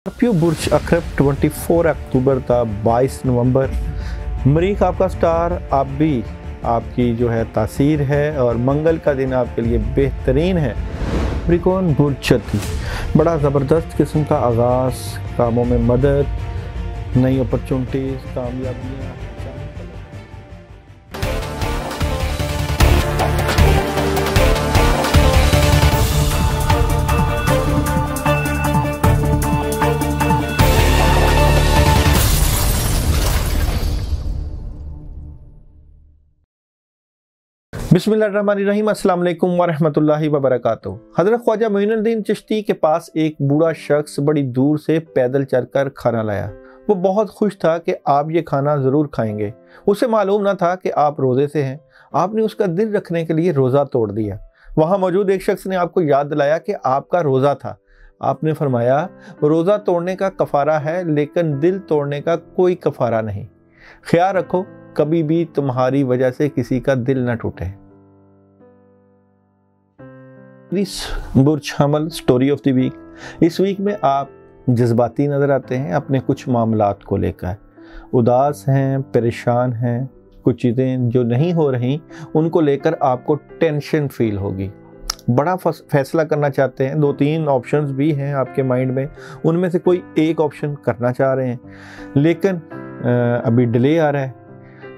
Scorpio बुर्ज अक्रब 24 अक्टूबर था 22 नवंबर। मरीख आपका star, आप भी आपकी जो है तासीर है और मंगल का दिन आपके लिए बेहतरीन है। कैप्रिकॉर्न बुर्ज छठी, बड़ा ज़बरदस्त किस्म का आगाज़, कामों में मदद, नई अपॉर्चुनिटीज़, कामयाबियाँ। बिस्मिल्लाहिर्रहमानिर्रहीम, अस्सलाम वालेकुम वरहमतुल्लाहि वबरकातुहू। हज़रत ख्वाजा मोइनुद्दीन चिश्ती के पास एक बूढ़ा शख्स बड़ी दूर से पैदल चलकर खाना लाया। वो बहुत खुश था कि आप ये खाना ज़रूर खाएंगे। उसे मालूम न था कि आप रोज़े से हैं। आपने उसका दिल रखने के लिए रोज़ा तोड़ दिया। वहाँ मौजूद एक शख्स ने आपको याद दिलाया कि आपका रोज़ा था। आपने फरमाया, रोज़ा तोड़ने का कफ़ारा है लेकिन दिल तोड़ने का कोई कफ़ारा नहीं। ख्याल रखो, कभी भी तुम्हारी वजह से किसी का दिल न टूटे। बुर्ज हमल स्टोरी ऑफ द वीक। इस वीक में आप जज्बाती नज़र आते हैं अपने कुछ मामलात को लेकर। उदास हैं, परेशान हैं, कुछ चीज़ें जो नहीं हो रही उनको लेकर आपको टेंशन फील होगी। बड़ा फैसला करना चाहते हैं, 2-3 ऑप्शंस भी हैं आपके माइंड में, उनमें से कोई एक ऑप्शन करना चाह रहे हैं लेकिन अभी डिले आ रहा है,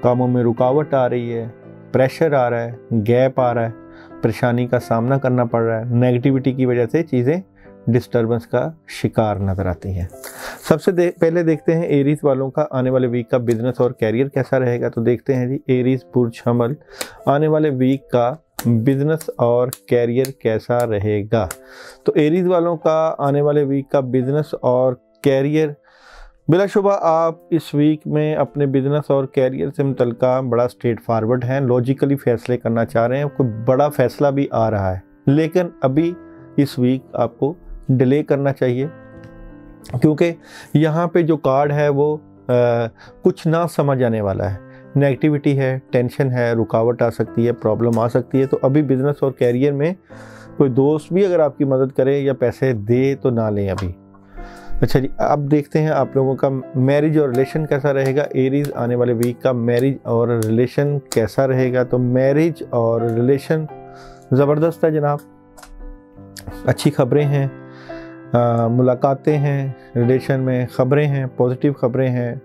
कामों में रुकावट आ रही है, प्रेशर आ रहा है, गैप आ रहा है, परेशानी का सामना करना पड़ रहा है। नेगेटिविटी की वजह से चीज़ें डिस्टर्बेंस का शिकार नज़र आती हैं। सबसे पहले देखते हैं एरीज वालों का आने वाले वीक का बिजनेस और कैरियर कैसा रहेगा। तो देखते हैं जी, एरीज बुर्ज हमल आने वाले वीक का बिजनेस और कैरियर कैसा रहेगा। तो एरीज वालों का आने वाले वीक का बिजनेस और कैरियर, बिलाशुबा आप इस वीक में अपने बिजनेस और कैरियर से मुतल्लिका बड़ा स्ट्रेट फारवर्ड हैं, लॉजिकली फैसले करना चाह रहे हैं, कोई बड़ा फैसला भी आ रहा है लेकिन अभी इस वीक आपको डिले करना चाहिए क्योंकि यहाँ पे जो कार्ड है वो कुछ ना समझ आने वाला है। नेगेटिविटी है, टेंशन है, रुकावट आ सकती है, प्रॉब्लम आ सकती है। तो अभी बिजनेस और कैरियर में कोई दोस्त भी अगर आपकी मदद करे या पैसे दे तो ना लें अभी। अच्छा जी, अब देखते हैं आप लोगों का मैरिज और रिलेशन कैसा रहेगा। एरीज आने वाले वीक का मैरिज और रिलेशन कैसा रहेगा। तो मैरिज और रिलेशन ज़बरदस्त है जनाब, अच्छी खबरें हैं, मुलाकातें हैं, रिलेशन में ख़बरें हैं, पॉजिटिव ख़बरें हैं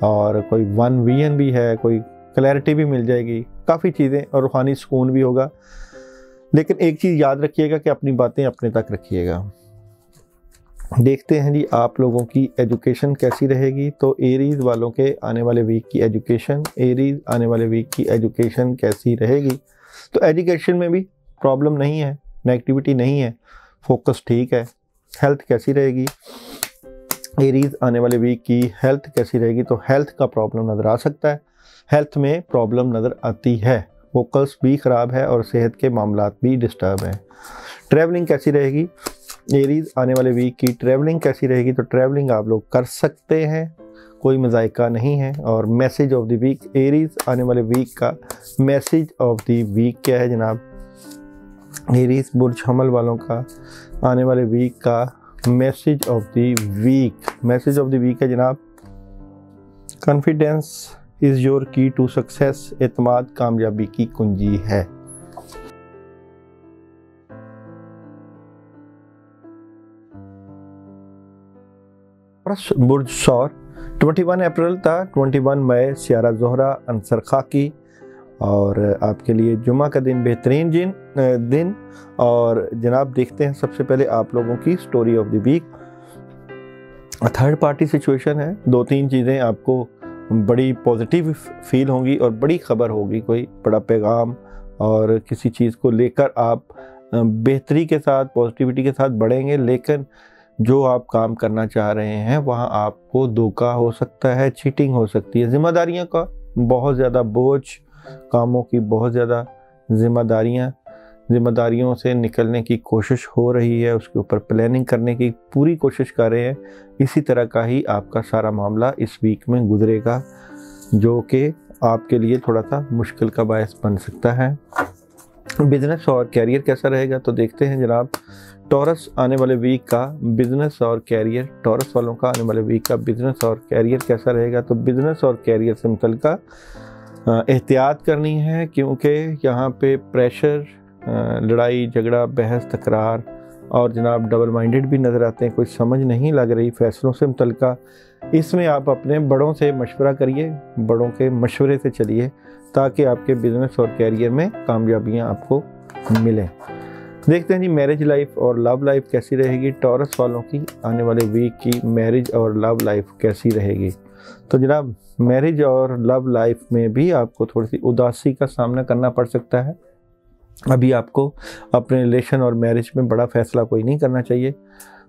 और कोई वन विजन भी है, कोई क्लैरिटी भी मिल जाएगी, काफ़ी चीज़ें और रूहानी सुकून भी होगा। लेकिन एक चीज़ याद रखिएगा कि अपनी बातें अपने तक रखिएगा। देखते हैं जी आप लोगों की एजुकेशन कैसी रहेगी। तो एरीज वालों के आने वाले वीक की एजुकेशन, एरीज आने वाले वीक की एजुकेशन कैसी रहेगी। तो एजुकेशन में भी प्रॉब्लम नहीं है, नेगेटिविटी नहीं है, फोकस ठीक है। हेल्थ कैसी रहेगी, एरीज आने वाले वीक की हेल्थ कैसी रहेगी। तो हेल्थ का प्रॉब्लम नज़र आ सकता है, हेल्थ में प्रॉब्लम नज़र आती है, फोकस भी ख़राब है और सेहत के मामलात भी डिस्टर्ब हैं। ट्रैवलिंग कैसी रहेगी, एरीज आने वाले वीक की ट्रैवलिंग कैसी रहेगी। तो ट्रैवलिंग आप लोग कर सकते हैं, कोई मज़ायका नहीं है। और message of the week, Aries आने वाले वीक का मैसेज ऑफ द वीक क्या है जनाब। एरीज बुर्ज हमल वालों का आने वाले वीक का message of the week, message of the week है जनाब, confidence is your key to success, एतमाद कामयाबी की कुंजी है। बुर्ज सौर 21 अप्रैल था, 21 मई सियारा ज़ोहरा अंसर खाकी और आपके लिए जुमा का दिन बेहतरीन दिन। और जनाब देखते हैं सबसे पहले आप लोगों की story of the week. Third party situation है, 2-3 चीज़ें आपको बड़ी पॉजिटिव फील होंगी और बड़ी खबर होगी, कोई बड़ा पैगाम और किसी चीज़ को लेकर आप बेहतरी के साथ, पॉजिटिविटी के साथ बढ़ेंगे। लेकिन जो आप काम करना चाह रहे हैं वहाँ आपको धोखा हो सकता है, चीटिंग हो सकती है, जिम्मेदारियों का बहुत ज़्यादा बोझ, कामों की बहुत ज़्यादा जिम्मेदारियों से निकलने की कोशिश हो रही है, उसके ऊपर प्लानिंग करने की पूरी कोशिश कर रहे हैं। इसी तरह का ही आपका सारा मामला इस वीक में गुजरेगा जो कि आपके लिए थोड़ा सा मुश्किल का बायस बन सकता है। बिजनेस और कैरियर कैसा रहेगा। तो देखते हैं जनाब, टॉरस आने वाले वीक का बिजनेस और कैरियर, टॉरस वालों का आने वाले वीक का बिजनेस और कैरियर कैसा रहेगा? तो बिजनेस और कैरियर से मुतल्लिका एहतियात करनी है, क्योंकि यहाँ पे प्रेशर, लड़ाई झगड़ा, बहस तकरार और जनाब डबल माइंडेड भी नज़र आते हैं। कोई समझ नहीं लग रही फैसलों से मुतल्लिका। इसमें आप अपने बड़ों से मशवरा करिए, बड़ों के मशवरे से चलिए, ताकि आपके बिजनेस और कैरियर में कामयाबियाँ आपको मिलें। देखते हैं जी मैरिज लाइफ और लव लाइफ कैसी रहेगी। टॉरस वालों की आने वाले वीक की मैरिज और लव लाइफ कैसी रहेगी? तो जनाब मैरिज और लव लाइफ में भी आपको थोड़ी सी उदासी का सामना करना पड़ सकता है। अभी आपको अपने रिलेशन और मैरिज में बड़ा फैसला कोई नहीं करना चाहिए।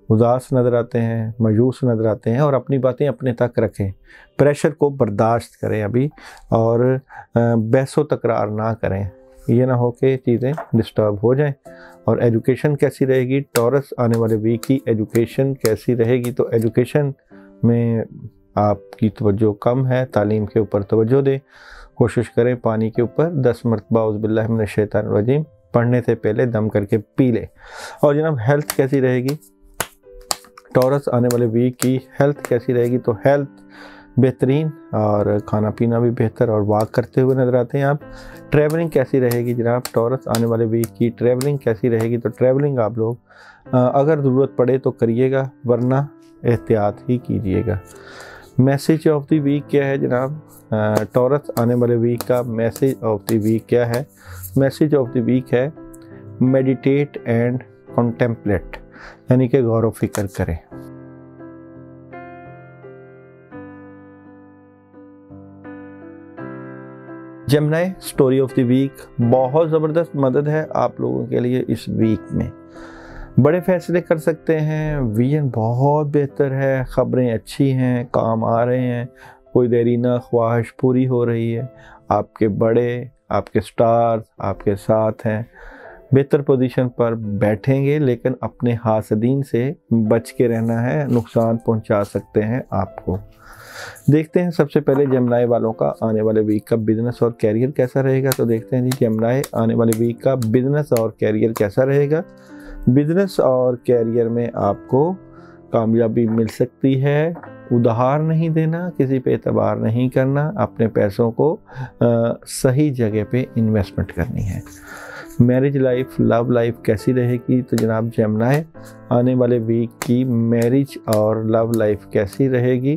उदास नज़र आते हैं, मायूस नज़र आते हैं, और अपनी बातें अपने तक रखें। प्रेशर को बर्दाश्त करें अभी, और बहसो तकरार ना करें, ये ना हो कि चीज़ें डिस्टर्ब हो जाएं। और एजुकेशन कैसी रहेगी? टॉरस आने वाले वीक की एजुकेशन कैसी रहेगी? तो एजुकेशन में आपकी तवज्जो कम है, तालीम के ऊपर तवज्जो दें। कोशिश करें पानी के ऊपर 10 मरतबा औज़ुबिल्लाहि मिनश शैतानिर रजीम पढ़ने से पहले दम करके पी लें। और जनाब हेल्थ कैसी रहेगी? टॉरस आने वाले वीक की हेल्थ कैसी रहेगी? तो हेल्थ बेहतरीन, और खाना पीना भी बेहतर, और वॉक करते हुए नज़र आते हैं आप। ट्रैवलिंग कैसी रहेगी जनाब? टॉरस आने वाले वीक की ट्रैवलिंग कैसी रहेगी? तो ट्रैवलिंग आप लोग अगर ज़रूरत पड़े तो करिएगा, वरना एहतियात ही कीजिएगा। मैसेज ऑफ द वीक क्या है जनाब? टॉरस आने वाले वीक का मैसेज ऑफ द वीक क्या है? मैसेज ऑफ द वीक है मेडिटेट एंड कॉन्टेम्पलेट, यानी कि गौर व फिक्र करें। Gemini story of the week बहुत ज़बरदस्त मदद है आप लोगों के लिए इस वीक में। बड़े फैसले कर सकते हैं, विजन बहुत बेहतर है, ख़बरें अच्छी हैं, काम आ रहे हैं, कोई देरीना ख्वाहिश पूरी हो रही है, आपके बड़े, आपके स्टार आपके साथ हैं, बेहतर पोजीशन पर बैठेंगे, लेकिन अपने हासदीन से बच के रहना है, नुकसान पहुंचा सकते हैं आपको। देखते हैं सबसे पहले जेमिनी वालों का आने वाले वीक का बिजनेस और कैरियर कैसा रहेगा। तो देखते हैं जी जेमिनी आने वाले वीक का बिजनेस और कैरियर कैसा रहेगा। बिजनेस और कैरियर में आपको कामयाबी मिल सकती है। उधार नहीं देना, किसी पे एतबार नहीं करना, अपने पैसों को सही जगह पे इन्वेस्टमेंट करनी है। मैरिज लाइफ, लव लाइफ कैसी रहेगी? तो जनाब जेमिनी आने वाले वीक की मैरिज और लव लाइफ कैसी रहेगी?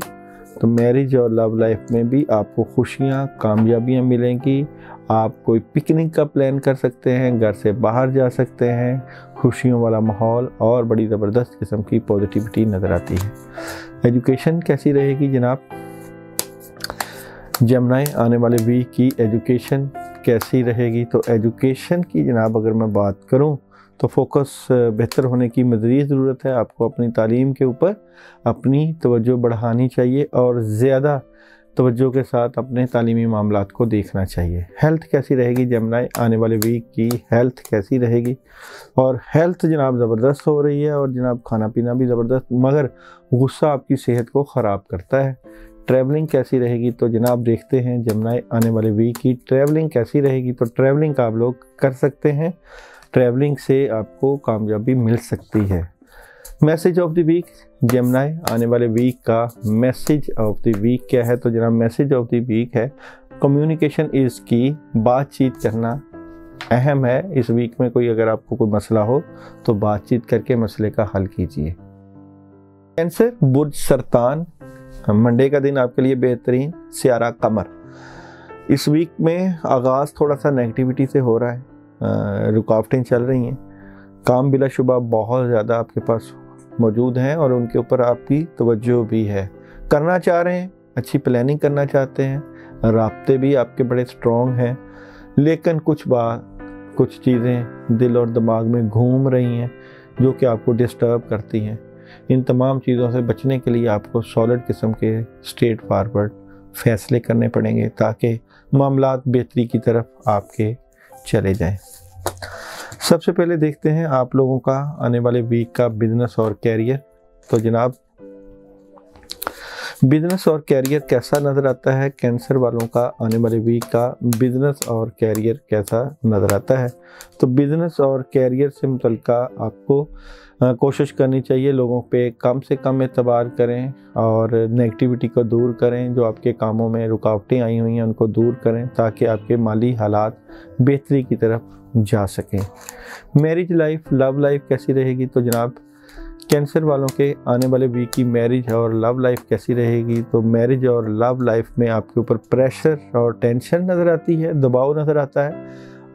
तो मैरिज और लव लाइफ में भी आपको खुशियाँ, कामयाबियाँ मिलेंगी। आप कोई पिकनिक का प्लान कर सकते हैं, घर से बाहर जा सकते हैं, खुशियों वाला माहौल और बड़ी ज़बरदस्त किस्म की पॉजिटिविटी नज़र आती है। एजुकेशन कैसी रहेगी जनाब? जेमिनी आने वाले वीक की एजुकेशन कैसी रहेगी? तो एजुकेशन की जनाब अगर मैं बात करूं तो फोकस बेहतर होने की मज़ीद ज़रूरत है। आपको अपनी तालीम के ऊपर अपनी तवज्जो बढ़ानी चाहिए और ज़्यादा तवज्जो के साथ अपने तालीमी मामलात को देखना चाहिए। हेल्थ कैसी रहेगी जेमिनी आने वाले वीक की? हेल्थ कैसी रहेगी? और हेल्थ जनाब ज़बरदस्त हो रही है, और जनाब खाना पीना भी ज़बरदस्त, मगर गुस्सा आपकी सेहत को ख़राब करता है। ट्रैवलिंग कैसी रहेगी? तो जनाब देखते हैं जेमिनी आने वाले वीक की ट्रैवलिंग कैसी रहेगी। तो ट्रैवलिंग का आप लोग कर सकते हैं, ट्रैवलिंग से आपको कामयाबी मिल सकती है। Message of the week Gemini आने वाले वीक का मैसेज ऑफ द वीक क्या है? तो जनाब मैसेज ऑफ द वीक है कम्युनिकेशन इज़ की। बातचीत करना अहम है। इस वीक में कोई अगर आपको कोई मसला हो तो बातचीत करके मसले का हल कीजिए। कैंसर, बुर्ज सरतान, मंडे का दिन आपके लिए बेहतरीन। सियारा कमर, इस वीक में आगाज़ थोड़ा सा नेगेटिविटी से हो रहा है, रुकावटें चल रही हैं, काम बिलाशुबा बहुत ज़्यादा आपके पास मौजूद हैं और उनके ऊपर आपकी तवज्जो भी है। करना चाह रहे हैं, अच्छी प्लानिंग करना चाहते हैं, राब्ते भी आपके बड़े स्ट्रॉन्ग हैं, लेकिन कुछ चीज़ें दिल और दिमाग में घूम रही हैं जो कि आपको डिस्टर्ब करती हैं। इन तमाम चीज़ों से बचने के लिए आपको सॉलिड किस्म के स्ट्रेट फॉरवर्ड फैसले करने पड़ेंगे ताकि मामलात बेहतरी की तरफ आपके चले जाएं। सबसे पहले देखते हैं आप लोगों का आने वाले वीक का बिजनेस और कैरियर। तो जनाब बिजनेस और कैरियर कैसा नज़र आता है? कैंसर वालों का आने वाले वीक का बिजनेस और कैरियर कैसा नज़र आता है? तो बिजनेस और कैरियर से मुतल्लिक़ आपको कोशिश करनी चाहिए लोगों पे कम से कम एतबार करें और नेगेटिविटी को दूर करें। जो आपके कामों में रुकावटें आई हुई हैं उनको दूर करें ताकि आपके माली हालात बेहतरी की तरफ जा सकें। मैरिज लाइफ, लव लाइफ कैसी रहेगी? तो जनाब कैंसर वालों के आने वाले वीक की मैरिज और लव लाइफ कैसी रहेगी? तो मैरिज और लव लाइफ में आपके ऊपर प्रेशर और टेंशन नज़र आती है, दबाव नज़र आता है।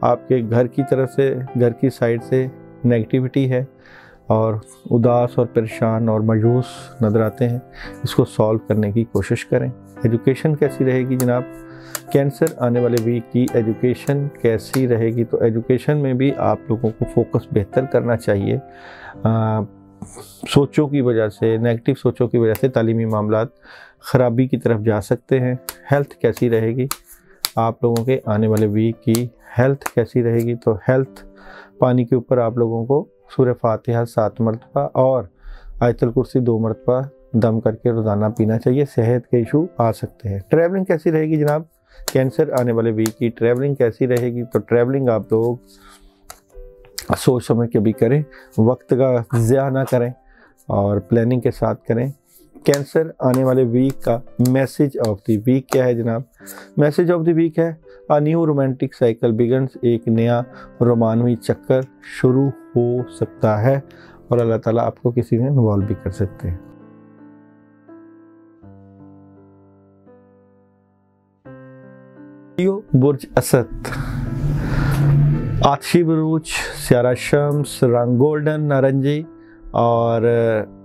आपके घर की तरफ से, घर की साइड से नेगेटिविटी है और उदास और परेशान और मायूस नज़र आते हैं। इसको सॉल्व करने की कोशिश करें। एजुकेशन कैसी रहेगी जनाब? कैंसर आने वाले वीक की एजुकेशन कैसी रहेगी? तो एजुकेशन में भी आप लोगों को फोकस बेहतर करना चाहिए। सोचों की वजह से, नेगेटिव सोचों की वजह से तालीमी मामलात ख़राबी की तरफ जा सकते हैं। हेल्थ कैसी रहेगी? आप लोगों के आने वाले वीक की हेल्थ कैसी रहेगी? तो हेल्थ, पानी के ऊपर आप लोगों को सूरह फातिहा 7 मरतबा और आयतुल कुर्सी 2 मरतबा दम करके रोज़ाना पीना चाहिए। सेहत के इशू आ सकते हैं। ट्रैवलिंग कैसी रहेगी जनाब? कैंसर आने वाले वीक की ट्रैवलिंग कैसी रहेगी? तो ट्रैवलिंग आप लोग सोच समझ के भी करें, वक्त का ज़िया ना करें और प्लानिंग के साथ करें। कैंसर आने वाले वीक का मैसेज ऑफ द वीक क्या है जनाब? मैसेज ऑफ द वीक है a new romantic cycle begins. एक नया रोमानवी चक्कर शुरू हो सकता है और अल्लाह ताला आपको किसी में इन्वॉल्व भी कर सकते हैं। लियो बुर्ज असद, आतिशी बुरूज, सियारा शम्स, रंग गोल्डन नारंगी और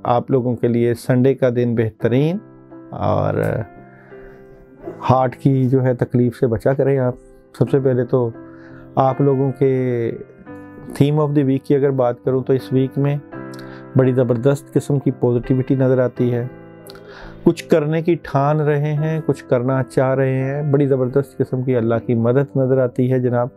आप लोगों के लिए संडे का दिन बेहतरीन और हार्ट की जो है तकलीफ़ से बचा करें आप। सबसे पहले तो आप लोगों के थीम ऑफ द वीक की अगर बात करूं तो इस वीक में बड़ी ज़बरदस्त किस्म की पॉजिटिविटी नज़र आती है। कुछ करने की ठान रहे हैं, कुछ करना चाह रहे हैं, बड़ी ज़बरदस्त किस्म की अल्लाह की मदद नज़र आती है जनाब।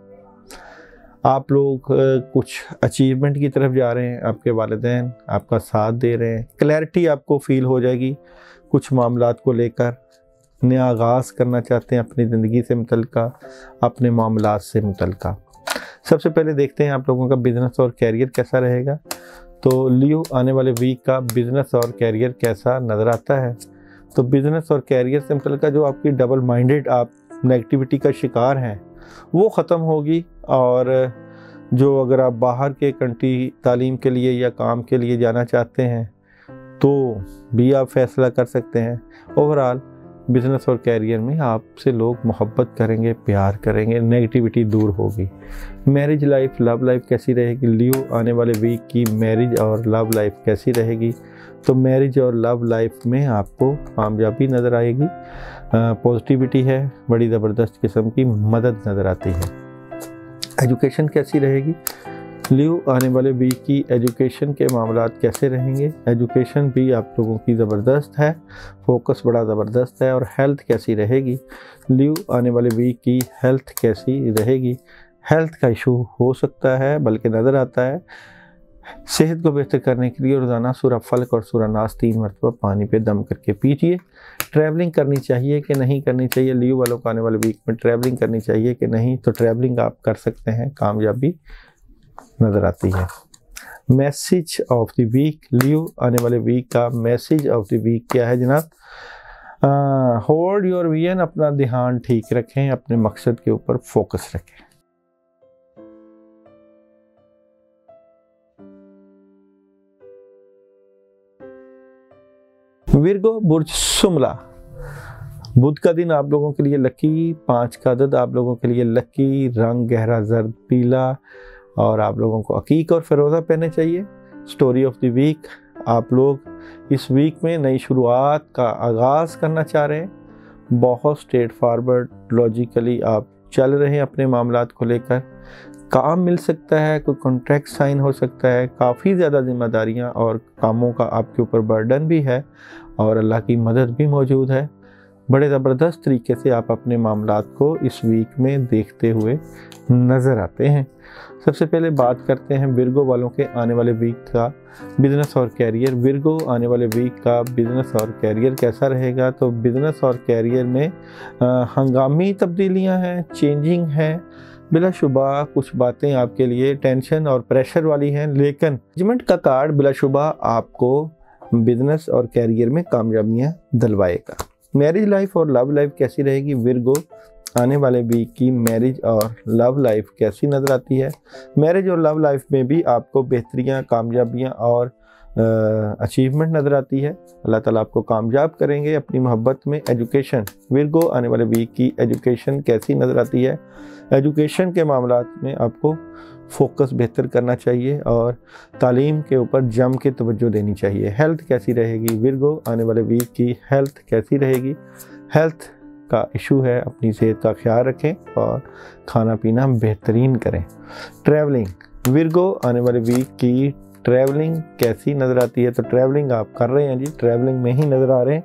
आप लोग कुछ अचीवमेंट की तरफ जा रहे हैं, आपके वालिदैन आपका साथ दे रहे हैं। क्लैरिटी आपको फील हो जाएगी कुछ मामलात को लेकर। नया आगाज़ करना चाहते हैं अपनी ज़िंदगी से मुतल्लिक़, अपने मामलात से मुतल्लिक़। सबसे पहले देखते हैं आप लोगों का बिज़नेस और कैरियर कैसा रहेगा। तो लियो आने वाले वीक का बिज़नेस और कैरियर कैसा नज़र आता है? तो बिज़नेस और कैरियर से मुतल्लिक़ जो आपकी डबल माइंडेड, आप नेगेटिविटी का शिकार हैं, वो ख़त्म होगी। और जो अगर आप बाहर के कंट्री तालीम के लिए या काम के लिए जाना चाहते हैं तो भी आप फ़ैसला कर सकते हैं। ओवरऑल बिज़नेस और कैरियर में आपसे लोग मोहब्बत करेंगे, प्यार करेंगे, नेगेटिविटी दूर होगी। मैरिज लाइफ, लव लाइफ कैसी रहेगी? लियो आने वाले वीक की मैरिज और लव लाइफ कैसी रहेगी? तो मैरिज और लव लाइफ में आपको कामयाबी नज़र आएगी, पॉजिटिविटी है, बड़ी ज़बरदस्त किस्म की मदद नज़र आती है। एजुकेशन कैसी रहेगी? लियो आने वाले वीक की एजुकेशन के मामलात कैसे रहेंगे? एजुकेशन भी आप लोगों की ज़बरदस्त है, फोकस बड़ा ज़बरदस्त है। और हेल्थ कैसी रहेगी? लियो आने वाले वीक की हेल्थ कैसी रहेगी? हेल्थ का इशू हो सकता है, बल्कि नज़र आता है। सेहत को बेहतर करने के लिए रोज़ाना सूरह फल्क और सूरह नास 3 मरतबा पानी पे दम करके पीजिए। ट्रैवलिंग करनी चाहिए कि नहीं करनी चाहिए? लियो वालों को आने वाले वीक में ट्रैवलिंग करनी चाहिए कि नहीं? तो ट्रैवलिंग आप कर सकते हैं, कामयाबी नज़र आती है। मैसेज ऑफ द वीक, लियो आने वाले वीक का मैसेज ऑफ द वीक क्या है जनाब? होल्ड योर विजन, अपना ध्यान ठीक रखें, अपने मकसद के ऊपर फोकस रखें। विर्गो बुर्ज सुमला, बुध का दिन आप लोगों के लिए लकी, 5 का अदद आप लोगों के लिए लकी, रंग गहरा जर्द पीला और आप लोगों को अकीक और फिरोज़ा पहनने चाहिए। स्टोरी ऑफ द वीक, आप लोग इस वीक में नई शुरुआत का आगाज़ करना चाह रहे हैं। बहुत स्ट्रेट फॉरवर्ड लॉजिकली आप चल रहे हैं अपने मामलात को लेकर। काम मिल सकता है, कोई कॉन्ट्रैक्ट साइन हो सकता है। काफ़ी ज़्यादा जिम्मेदारियां और कामों का आपके ऊपर बर्डन भी है और अल्लाह की मदद भी मौजूद है। बड़े ज़बरदस्त तरीके से आप अपने मामलात को इस वीक में देखते हुए नज़र आते हैं। सबसे पहले बात करते हैं विर्गो वालों के आने वाले वीक का बिज़नेस और कैरियर। विर्गो आने वाले वीक का बिज़नेस और कैरियर कैसा रहेगा? तो बिज़नेस और कैरियर में हंगामी तब्दीलियां हैं, चेंजिंग है, बिलाशुबा कुछ बातें आपके लिए टेंशन और प्रेशर वाली हैं, लेकिन जजमेंट का कार्ड बिलाशुबा आपको बिज़नेस और कैरियर में कामयाबियाँ दिलवाएगा। मैरिज लाइफ और लव लाइफ कैसी रहेगी? विर्गो आने वाले वीक की मैरिज और लव लाइफ कैसी नज़र आती है? मैरिज और लव लाइफ में भी आपको बेहतरियाँ, कामयाबियाँ और अचीवमेंट नज़र आती है। अल्लाह ताला आपको कामयाब करेंगे अपनी मोहब्बत में। एजुकेशन, विर्गो आने वाले वीक की एजुकेशन कैसी नज़र आती है? एजुकेशन के मामलात में आपको फोकस बेहतर करना चाहिए और तालीम के ऊपर जम के तवज्जो देनी चाहिए। हेल्थ कैसी रहेगी? विर्गो आने वाले वीक की हेल्थ कैसी रहेगी? हेल्थ का इशू है, अपनी सेहत का ख्याल रखें और खाना पीना बेहतरीन करें। ट्रैवलिंग, विर्गो आने वाले वीक की ट्रैवलिंग कैसी नज़र आती है? तो ट्रैवलिंग आप कर रहे हैं जी, ट्रैवलिंग में ही नज़र आ रहे हैं,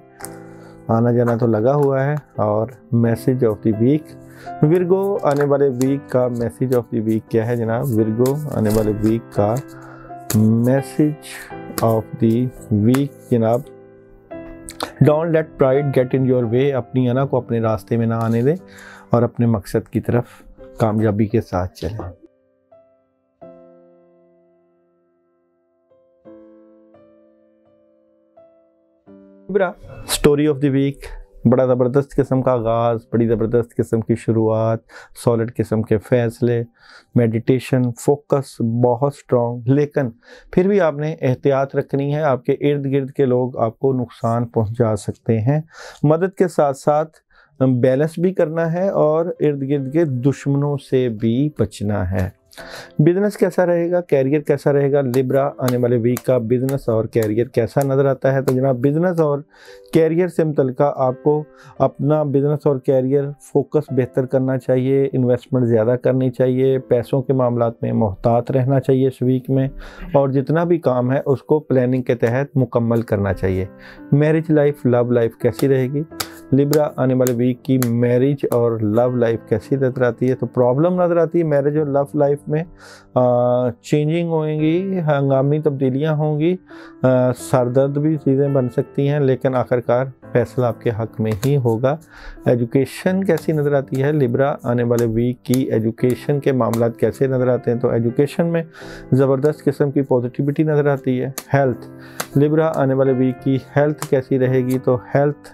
आना जाना तो लगा हुआ है। और message of the week, Virgo आने वाले वीक का मैसेज ऑफ द वीक क्या है जनाब? विर्गो आने वाले वीक का मैसेज ऑफ द वीक जनाब, don't let pride get in your way, अपनी अना को अपने रास्ते में ना आने दे और अपने मकसद की तरफ कामयाबी के साथ चलें। स्टोरी ऑफ द वीक, बड़ा ज़बरदस्त किस्म का आगाज़, बड़ी ज़बरदस्त किस्म की शुरुआत, सॉलिड किस्म के फ़ैसले, मेडिटेशन, फोकस बहुत स्ट्रॉन्ग, लेकिन फिर भी आपने एहतियात रखनी है। आपके इर्द गिर्द के लोग आपको नुकसान पहुंचा सकते हैं। मदद के साथ साथ बैलेंस भी करना है और इर्द गिर्द के दुश्मनों से भी बचना है। बिजनेस कैसा रहेगा? कैरियर कैसा रहेगा? लिब्रा आने वाले वीक का बिजनेस और कैरियर कैसा नज़र आता है? तो जनाब बिजनेस और कैरियर से मुतल्लिका आपको अपना बिजनेस और कैरियर फोकस बेहतर करना चाहिए, इन्वेस्टमेंट ज़्यादा करनी चाहिए, पैसों के मामलात में मोहतात रहना चाहिए इस वीक में, और जितना भी काम है उसको प्लानिंग के तहत मुकम्मल करना चाहिए। मैरिज लाइफ, लव लाइफ कैसी रहेगी? लिब्रा आने वाले वीक की मैरिज और लव लाइफ कैसी नज़र आती है? तो प्रॉब्लम नज़र आती है मैरिज और लव लाइफ में, चेंजिंग होंगी, हंगामी तब्दीलियाँ होंगी, सरदर्द भी चीज़ें बन सकती हैं, लेकिन आखिरकार फैसला आपके हक़ में ही होगा। एजुकेशन कैसी नज़र आती है? लिब्रा आने वाले वीक की एजुकेशन के मामलात कैसे नज़र आते हैं? तो एजुकेशन में ज़बरदस्त किस्म की पॉजिटिविटी नज़र आती है। हेल्थ, लिब्रा आने वाले वीक की हेल्थ कैसी रहेगी? तो हेल्थ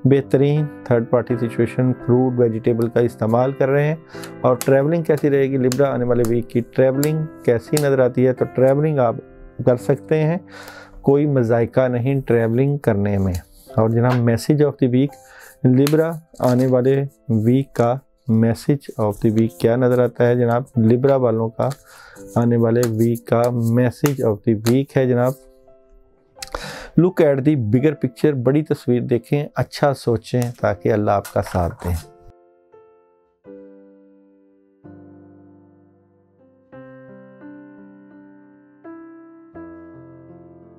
बेहतरीन, third party situation, fruit vegetable का इस्तेमाल कर रहे हैं। और ट्रैवलिंग कैसी रहेगी? लिब्रा आने वाले वीक की ट्रैवलिंग कैसी नज़र आती है? तो ट्रैवलिंग आप कर सकते हैं, कोई मज़ायका नहीं ट्रैवलिंग करने में। और जनाब message of the week, Libra आने वाले वीक का मैसेज ऑफ द वीक क्या नज़र आता है जनाब? लिब्रा वालों का आने वाले वीक का मैसेज ऑफ द वीक है जनाब, look at the bigger picture, बड़ी तस्वीर देखें, अच्छा सोचें ताकि अल्लाह आपका साथ दें।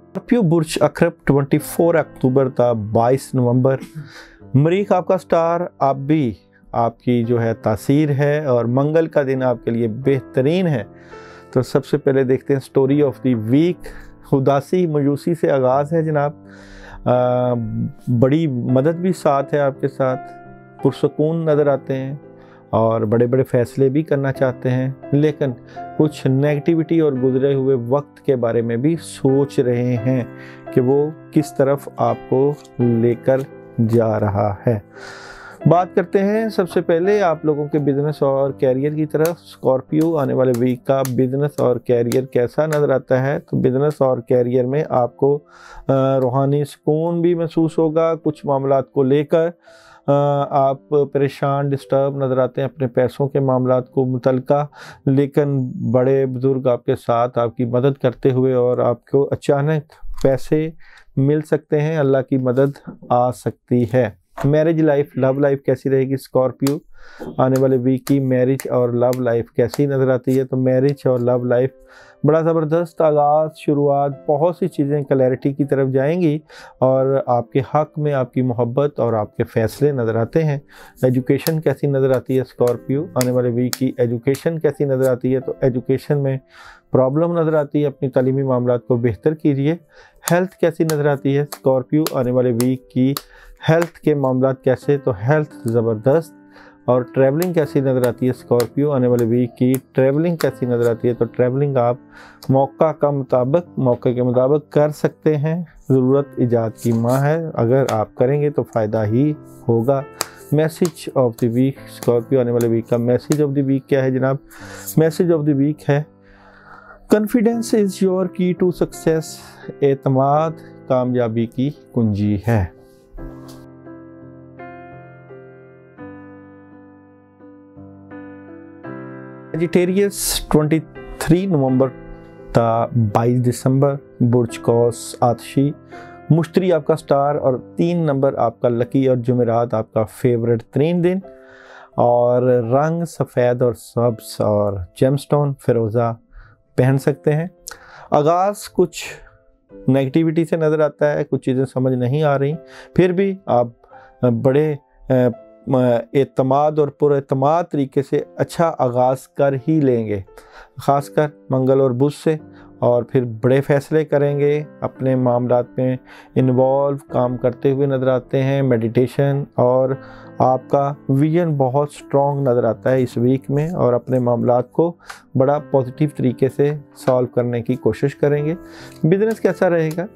स्कॉर्पियो बुर्ज अखरब 24 अक्टूबर था 22 नवंबर। मरीख आपका स्टार, आप भी आपकी जो है तासीर है और मंगल का दिन आपके लिए बेहतरीन है। तो सबसे पहले देखते हैं स्टोरी ऑफ द वीक। उदासी मायूसी से आगाज़ है जनाब, बड़ी मदद भी साथ है आपके साथ, पुरसकून नज़र आते हैं और बड़े बड़े फ़ैसले भी करना चाहते हैं, लेकिन कुछ नेगेटिविटी और गुजरे हुए वक्त के बारे में भी सोच रहे हैं कि वो किस तरफ आपको लेकर जा रहा है। बात करते हैं सबसे पहले आप लोगों के बिजनेस और कैरियर की तरफ। स्कॉर्पियो आने वाले वीक का बिजनेस और कैरियर कैसा नज़र आता है? तो बिजनेस और कैरियर में आपको रूहानी सुकून भी महसूस होगा। कुछ मामलात को लेकर आप परेशान, डिस्टर्ब नज़र आते हैं अपने पैसों के मामलात को मुतल्लिका, लेकिन बड़े बुजुर्ग आपके साथ आपकी मदद करते हुए और आपको अचानक पैसे मिल सकते हैं, अल्लाह की मदद आ सकती है। मैरिज लाइफ, लव लाइफ कैसी रहेगी स्कॉर्पियो आने वाले वीक की? मैरिज और लव लाइफ कैसी नज़र आती है? तो मैरिज और लव लाइफ बड़ा ज़बरदस्त आगाज़, शुरुआत, बहुत सी चीज़ें क्लैरिटी की तरफ जाएंगी और आपके हक़ में आपकी मोहब्बत और आपके फ़ैसले नज़र आते हैं। एजुकेशन कैसी नज़र आती है स्कॉर्पियो आने वाले वीक की? एजुकेशन कैसी नज़र आती है? तो एजुकेशन में प्रॉब्लम नज़र आती है, अपनी तालीमी मामलात को बेहतर कीजिए। हेल्थ कैसी नज़र आती है स्कॉर्पियो आने वाले वीक की? हेल्थ के मामलात कैसे? तो हेल्थ ज़बरदस्त। और ट्रैवलिंग कैसी नज़र आती है स्कॉर्पियो आने वाले वीक की? ट्रैवलिंग कैसी नज़र आती है? तो ट्रैवलिंग आप मौके के मुताबिक कर सकते हैं। ज़रूरत इजाद की माँ है, अगर आप करेंगे तो फ़ायदा ही होगा। Message of the week Scorpio आने वाले वीक का मैसेज ऑफ द वीक क्या है जनाब? मैसेज ऑफ द वीक है confidence is your key to success. एतमाद कामयाबी की कुंजी है। सजिटेरियस 23 नवंबर ता 22 दिसंबर, बुर्ज कौस आतशी, मुश्तरी आपका स्टार और 3 नंबर आपका लकी और जुमेरात आपका फेवरेट 3 दिन। और रंग सफ़ेद और सब्ज़ और जेमस्टोन फिरोज़ा पहन सकते हैं। आगाज़ कुछ नेगेटिविटी से नज़र आता है, कुछ चीज़ें समझ नहीं आ रही, फिर भी आप बड़े एतमाद और पुरएतमाद तरीके से अच्छा आगाज़ कर ही लेंगे, ख़ासकर मंगल और बुध से, और फिर बड़े फ़ैसले करेंगे, अपने मामलात में इन्वॉल्व काम करते हुए नज़र आते हैं। मेडिटेशन और आपका विजन बहुत स्ट्रॉन्ग नज़र आता है इस वीक में, और अपने मामलात को बड़ा पॉजिटिव तरीके से सॉल्व करने की कोशिश करेंगे। बिज़नेस कैसा रहेगा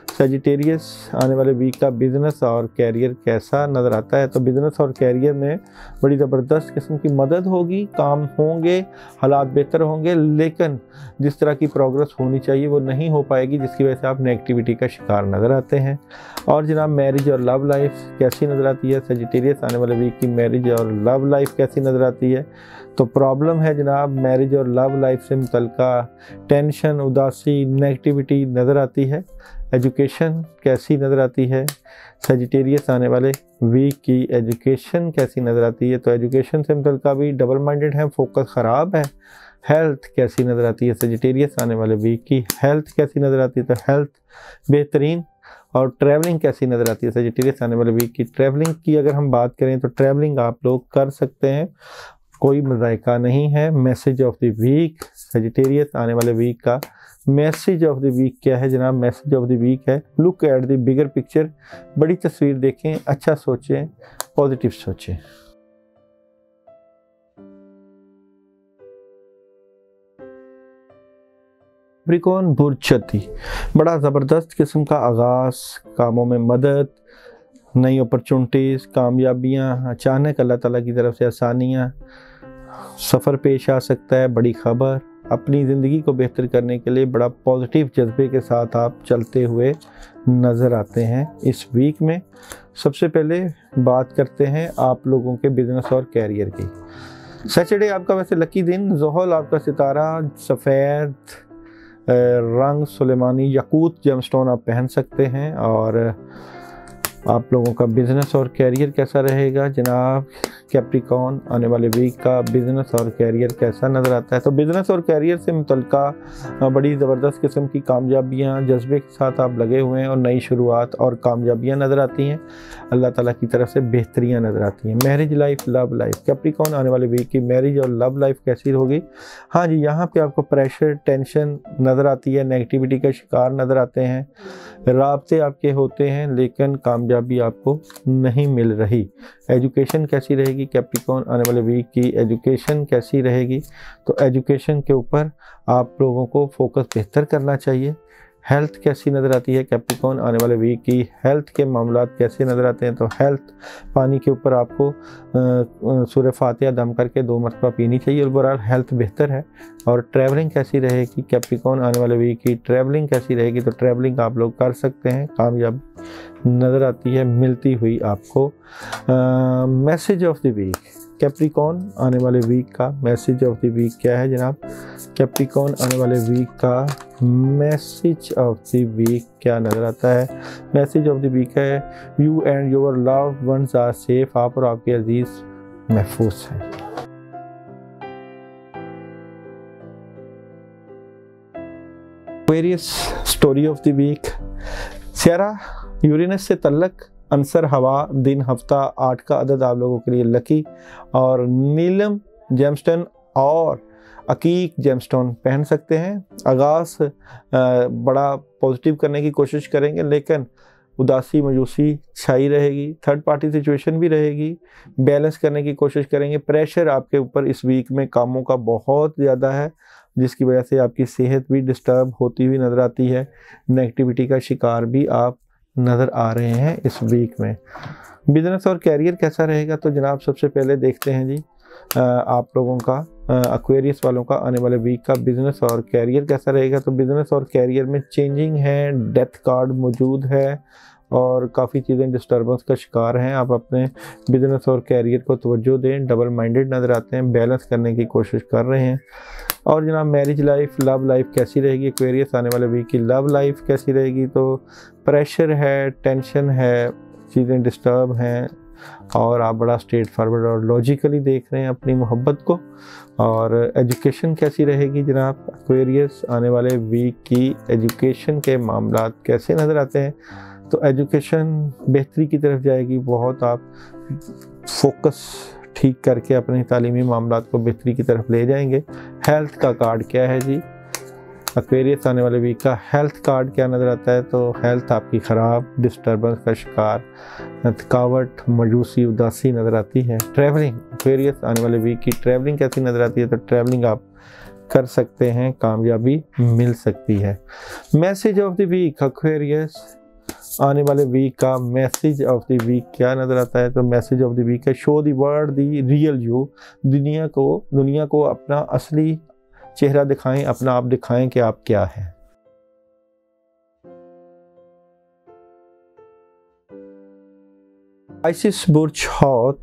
सजिटेरियस आने वाले वीक का? बिज़नेस और कैरियर कैसा नज़र आता है? तो बिज़नेस और कैरियर में बड़ी ज़बरदस्त किस्म की मदद होगी, काम होंगे, हालात बेहतर होंगे, लेकिन जिस तरह की प्रोग्रेस होनी चाहिए वो नहीं हो पाएगी, जिसकी वजह से आप नेगेटिविटी का शिकार नज़र आते हैं। और जनाब मैरिज और लव लाइफ कैसी नज़र आती है सजिटेरियस आने वाले वीक की? मैरिज और लव लाइफ कैसी नज़र आती है? तो प्रॉब्लम है जनाब मैरिज और लव लाइफ से मुतल्लिका टेंशन, उदासी, नेगेटिविटी नज़र आती है। एजुकेशन कैसी नज़र आती है सजिटेरियस आने वाले वीक की? एजुकेशन कैसी नज़र आती है? तो एजुकेशन से मुतल्लिका भी डबल माइंडेड है, फोकस ख़राब है। हेल्थ कैसी नज़र आती है सजिटेरियस आने वाले वीक की? हेल्थ कैसी नज़र आती है? तो हेल्थ बेहतरीन। और ट्रैवलिंग कैसी नज़र आती है सजिटेरियस आने वाले वीक की? ट्रैवलिंग की अगर हम बात करें तो ट्रैवलिंग आप लोग कर सकते हैं, कोई मज़ायका नहीं है। Message of the week Sagittarius आने वाले वीक का मैसेज ऑफ द वीक क्या है जनाब? मैसेज ऑफ द वीक है look at the bigger picture. बड़ी तस्वीर देखें, अच्छा सोचें, पॉजिटिव सोचें। कैप्रिकॉर्न बुर्ज छठी, बड़ा ज़बरदस्त किस्म का आगाज़, कामों में मदद, नई अपॉर्चुनिटीज़, कामयाबियाँ, अचानक अल्लाह ताला की तरफ से आसानियाँ, सफ़र पेश आ सकता है, बड़ी ख़बर। अपनी ज़िंदगी को बेहतर करने के लिए बड़ा पॉजिटिव जज्बे के साथ आप चलते हुए नज़र आते हैं इस वीक में। सबसे पहले बात करते हैं आप लोगों के बिज़नेस और कैरियर की। सैटरडे आपका वैसे लकी दिन, ज़ोहल आपका सितारा, सफ़ेद रंग सुलेमानी याकूत जेमस्टोन आप पहन सकते हैं। और आप लोगों का बिज़नेस और कैरियर कैसा रहेगा जनाब? कैप्रिकॉर्न आने वाले वीक का बिज़नेस और कैरियर कैसा नज़र आता है? तो बिज़नेस और कैरियर से मुतल्लिका बड़ी ज़बरदस्त किस्म की कामयाबियाँ, जज्बे के साथ आप लगे हुए हैं और नई शुरुआत और कामयाबियाँ नज़र आती हैं, अल्लाह ताला की तरफ से बेहतरियाँ नज़र आती हैं। Marriage life, love life, Capricorn आने वाले वीक की मैरिज और लव लाइफ कैसी होगी? हाँ जी, यहाँ पे आपको प्रेशर, टेंशन नज़र आती है, नेगेटिविटी का शिकार नज़र आते हैं, राब्ते आपके होते हैं लेकिन कामयाबी आपको नहीं मिल रही। एजुकेशन कैसी रहेगी कैप्रिकॉर्न आने वाले वीक की? एजुकेशन कैसी रहेगी? तो एजुकेशन के ऊपर आप लोगों को फोकस बेहतर करना चाहिए। हेल्थ कैसी नज़र आती है कैप्रिकॉर्न आने वाले वीक की? हेल्थ के मामलात कैसे नज़र आते हैं? तो हेल्थ, पानी के ऊपर आपको सूरह फातिहा दम करके 2 मरतबा पीनी चाहिए और बहरहाल हेल्थ बेहतर है। और ट्रैवलिंग कैसी रहेगी कैप्रिकॉर्न आने वाले वीक की? ट्रैवलिंग कैसी रहेगी? तो ट्रैवलिंग आप लोग कर सकते हैं, कामयाब नज़र आती है मिलती हुई आपको। Message of the week Capricorn आने वाले वीक का मैसेज ऑफ द वीक क्या है जनाब? कैप्रिकॉर्न आने वाले वीक का मैसेज ऑफ द वीक क्या नज़र आता है? मैसेज ऑफ द वीक है you and your loved ones are safe, आप और आपके अजीज महफूज हैं। Aquarius story of the week, स्यारा यूरेनस से तल्लक, अंसर हवा, दिन हफ्ता 8 का अदद आप लोगों के लिए लकी, और नीलम जेमस्टोन और अकीक जेमस्टोन पहन सकते हैं। आगाज़ बड़ा पॉजिटिव करने की कोशिश करेंगे, लेकिन उदासी मायूसी छाई रहेगी, थर्ड पार्टी सिचुएशन भी रहेगी, बैलेंस करने की कोशिश करेंगे। प्रेशर आपके ऊपर इस वीक में कामों का बहुत ज़्यादा है, जिसकी वजह से आपकी सेहत भी डिस्टर्ब होती हुई नज़र आती है। नेगेटिविटी का शिकार भी आप नज़र आ रहे हैं इस वीक में। बिजनेस और कैरियर कैसा रहेगा? तो जनाब सबसे पहले देखते हैं जी आप लोगों का एक्वेरियस वालों का आने वाले वीक का बिजनेस और कैरियर कैसा रहेगा। तो बिजनेस और कैरियर में चेंजिंग है, डेथ कार्ड मौजूद है और काफ़ी चीज़ें डिस्टर्बेंस का शिकार हैं। आप अपने बिजनेस और कैरियर को तवज्जो दें, डबल माइंडेड नज़र आते हैं, बैलेंस करने की कोशिश कर रहे हैं। और जनाब मैरिज लाइफ, लव लाइफ कैसी रहेगी? एक्वेरियस आने वाले वीक की लव लाइफ कैसी रहेगी? तो प्रेशर है, टेंशन है, चीज़ें डिस्टर्ब हैं और आप बड़ा स्ट्रेट फॉरवर्ड और लॉजिकली देख रहे हैं अपनी मोहब्बत को। और एजुकेशन कैसी रहेगी जनाब? एक्वेरियस आने वाले वीक की एजुकेशन के मामलात कैसे नज़र आते हैं? तो एजुकेशन बेहतरी की तरफ जाएगी, बहुत आप फोकस ठीक करके अपने तालीमी मामलात को बेहतरी की तरफ ले जाएंगे। हेल्थ का कार्ड क्या है जी? एक्वेरियस आने वाले वीक का हेल्थ कार्ड क्या नज़र आता है? तो हेल्थ आपकी ख़राब, डिस्टर्बेंस का शिकार, थकावट, मायूसी, उदासी नज़र आती है। ट्रैवलिंग, एक्वेरियस आने वाले वीक की ट्रैवलिंग कैसी नज़र आती है? तो ट्रैवलिंग आप कर सकते हैं, कामयाबी मिल सकती है। Message of the week, Aquarius आने वाले वीक का मैसेज ऑफ द वीक क्या नज़र आता है? तो मैसेज ऑफ द वीक है show the world the real you, दुनिया को अपना असली चेहरा दिखाएं, अपना आप दिखाएं कि आप क्या हैं। आइसिस बुर्ज हौत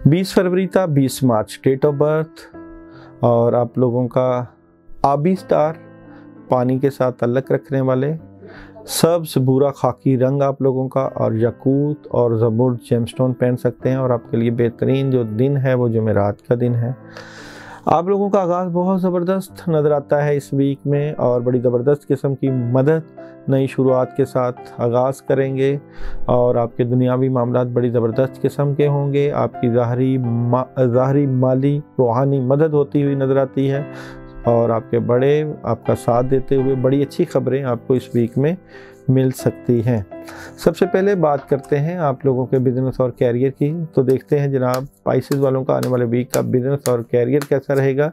20 फरवरी था, 20 मार्च डेट ऑफ बर्थ, और आप लोगों का आबी स्टार पानी के साथ ताल्लुक़ रखने वाले, सब्ज़ भूरा खाकी रंग आप लोगों का, और यकूत और ज़मुर्द जेमस्टोन पहन सकते हैं। और आपके लिए बेहतरीन जो दिन है वो जुमेरात का दिन है। आप लोगों का आगाज़ बहुत ज़बरदस्त नज़र आता है इस वीक में, और बड़ी ज़बरदस्त किस्म की मदद नई शुरुआत के साथ आगाज़ करेंगे, और आपके दुनियावी मामलात बड़ी ज़बरदस्त किस्म के होंगे। आपकी ज़ाहरी माली रूहानी मदद होती हुई नज़र आती है, और आपके बड़े आपका साथ देते हुए बड़ी अच्छी खबरें आपको इस वीक में मिल सकती हैं। सबसे पहले बात करते हैं आप लोगों के बिजनेस और कैरियर की। तो देखते हैं जनाब स्पाइसेस वालों का आने वाले वीक का बिजनेस और कैरियर कैसा रहेगा।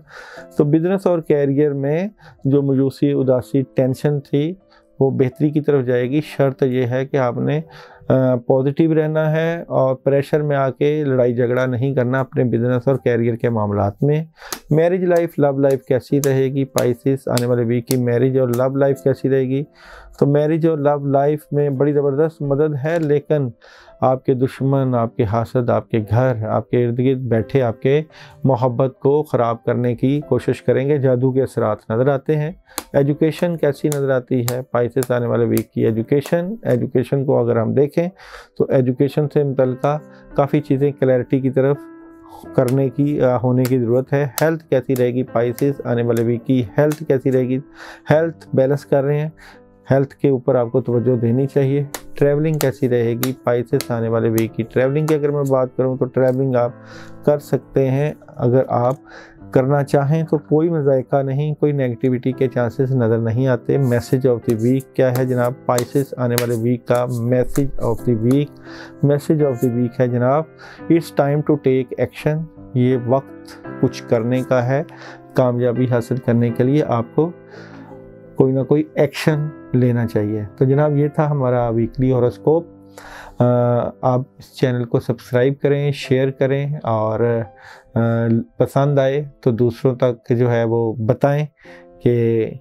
तो बिजनेस और कैरियर में जो मायूसी, उदासी, टेंशन थी वो बेहतरी की तरफ जाएगी। शर्त यह है कि आपने पॉजिटिव रहना है और प्रेशर में आके लड़ाई झगड़ा नहीं करना अपने बिजनेस और कैरियर के मामलात में। मैरिज लाइफ, लव लाइफ कैसी रहेगी? स्पाइसेस आने वाले वीक की मैरिज और लव लाइफ कैसी रहेगी? तो मैरिज और लव लाइफ में बड़ी ज़बरदस्त मदद है, लेकिन आपके दुश्मन, आपके हासद, आपके घर, आपके इर्द गिर्द बैठे आपके मोहब्बत को ख़राब करने की कोशिश करेंगे। जादू के असरात नज़र आते हैं। एजुकेशन कैसी नज़र आती है? स्पाइसेस आने वाले वीक की एजुकेशन को अगर हम देखें तो एजुकेशन से मुतल्लिका काफ़ी चीज़ें क्लैरिटी की तरफ करने की होने की ज़रूरत है। हेल्थ कैसी रहेगी? स्पाइसेस आने वाले वीक की हेल्थ कैसी रहेगी? हेल्थ बैलेंस कर रहे हैं, हेल्थ के ऊपर आपको तवज्जो देनी चाहिए। ट्रैवलिंग कैसी रहेगी? स्पाइसेस आने वाले वीक की ट्रैवलिंग की अगर मैं बात करूं तो ट्रैवलिंग आप कर सकते हैं, अगर आप करना चाहें तो कोई मज़ायका नहीं, कोई नेगेटिविटी के चांसेस नज़र नहीं आते। मैसेज ऑफ द वीक क्या है जनाब? स्पाइसेस आने वाले वीक का मैसेज ऑफ द वीक है जनाब, it's time to take action. ये वक्त कुछ करने का है, कामयाबी हासिल करने के लिए आपको कोई ना कोई एक्शन लेना चाहिए। तो जनाब ये था हमारा वीकली हॉरोस्कोप। आप इस चैनल को सब्सक्राइब करें, शेयर करें, और पसंद आए तो दूसरों तक जो है वो बताएं कि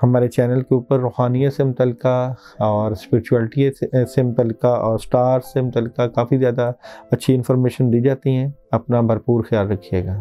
हमारे चैनल के ऊपर रूहानियत से मुतल्लिका और स्पिरिचुअलिटी से मुतल्लिका और स्टार से मुतल्लिका काफ़ी ज़्यादा अच्छी इन्फॉर्मेशन दी जाती हैं। अपना भरपूर ख्याल रखिएगा।